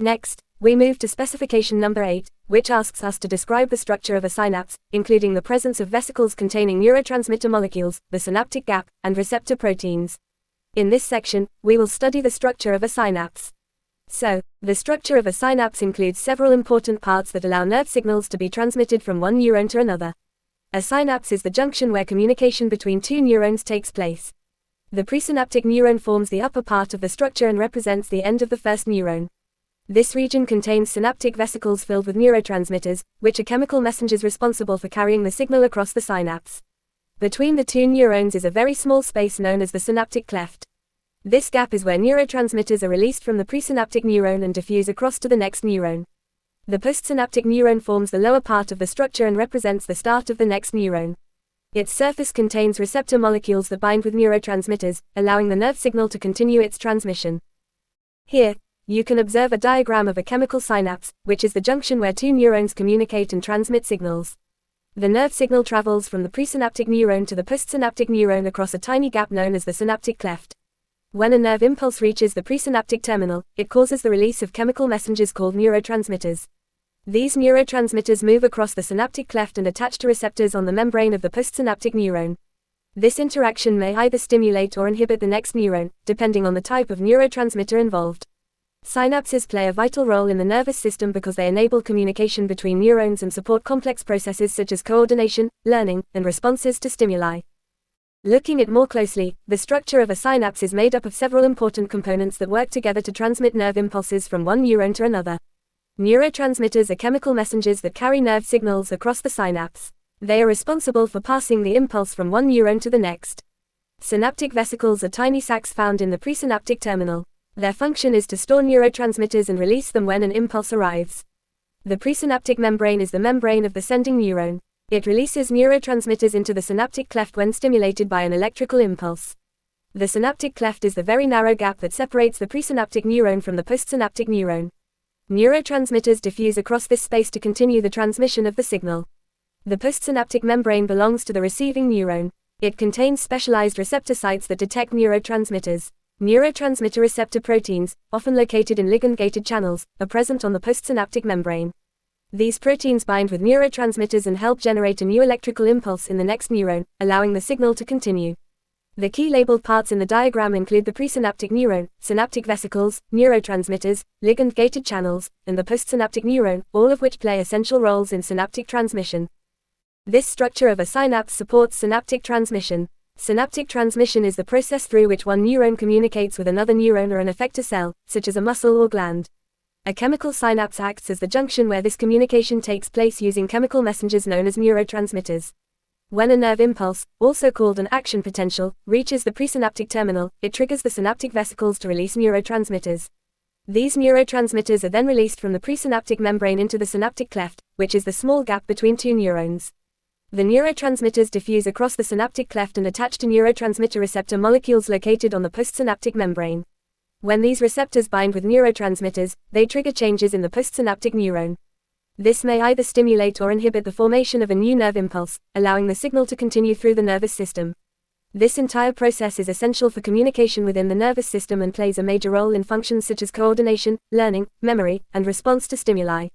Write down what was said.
Next, we move to specification number 8, which asks us to describe the structure of a synapse, including the presence of vesicles containing neurotransmitter molecules, the synaptic gap, and receptor proteins. In this section, we will study the structure of a synapse. So, the structure of a synapse includes several important parts that allow nerve signals to be transmitted from one neuron to another. A synapse is the junction where communication between two neurons takes place. The presynaptic neuron forms the upper part of the structure and represents the end of the first neuron. This region contains synaptic vesicles filled with neurotransmitters, which are chemical messengers responsible for carrying the signal across the synapse. Between the two neurons is a very small space known as the synaptic cleft. This gap is where neurotransmitters are released from the presynaptic neuron and diffuse across to the next neuron. The postsynaptic neuron forms the lower part of the structure and represents the start of the next neuron. Its surface contains receptor molecules that bind with neurotransmitters, allowing the nerve signal to continue its transmission. Here, you can observe a diagram of a chemical synapse, which is the junction where two neurons communicate and transmit signals. The nerve signal travels from the presynaptic neuron to the postsynaptic neuron across a tiny gap known as the synaptic cleft. When a nerve impulse reaches the presynaptic terminal, it causes the release of chemical messengers called neurotransmitters. These neurotransmitters move across the synaptic cleft and attach to receptors on the membrane of the postsynaptic neuron. This interaction may either stimulate or inhibit the next neuron, depending on the type of neurotransmitter involved. Synapses play a vital role in the nervous system because they enable communication between neurons and support complex processes such as coordination, learning, and responses to stimuli. Looking at more closely, the structure of a synapse is made up of several important components that work together to transmit nerve impulses from one neuron to another. Neurotransmitters are chemical messengers that carry nerve signals across the synapse. They are responsible for passing the impulse from one neuron to the next. Synaptic vesicles are tiny sacs found in the presynaptic terminal. Their function is to store neurotransmitters and release them when an impulse arrives. The presynaptic membrane is the membrane of the sending neuron. It releases neurotransmitters into the synaptic cleft when stimulated by an electrical impulse. The synaptic cleft is the very narrow gap that separates the presynaptic neuron from the postsynaptic neuron. Neurotransmitters diffuse across this space to continue the transmission of the signal. The postsynaptic membrane belongs to the receiving neuron. It contains specialized receptor sites that detect neurotransmitters. Neurotransmitter receptor proteins, often located in ligand-gated channels, are present on the postsynaptic membrane. These proteins bind with neurotransmitters and help generate a new electrical impulse in the next neuron, allowing the signal to continue. The key labeled parts in the diagram include the presynaptic neuron, synaptic vesicles, neurotransmitters, ligand-gated channels, and the postsynaptic neuron, all of which play essential roles in synaptic transmission. This structure of a synapse supports synaptic transmission. Synaptic transmission is the process through which one neuron communicates with another neuron or an effector cell, such as a muscle or gland. A chemical synapse acts as the junction where this communication takes place using chemical messengers known as neurotransmitters. When a nerve impulse, also called an action potential, reaches the presynaptic terminal, it triggers the synaptic vesicles to release neurotransmitters. These neurotransmitters are then released from the presynaptic membrane into the synaptic cleft, which is the small gap between two neurons. The neurotransmitters diffuse across the synaptic cleft and attach to neurotransmitter receptor molecules located on the postsynaptic membrane. When these receptors bind with neurotransmitters, they trigger changes in the postsynaptic neuron. This may either stimulate or inhibit the formation of a new nerve impulse, allowing the signal to continue through the nervous system. This entire process is essential for communication within the nervous system and plays a major role in functions such as coordination, learning, memory, and response to stimuli.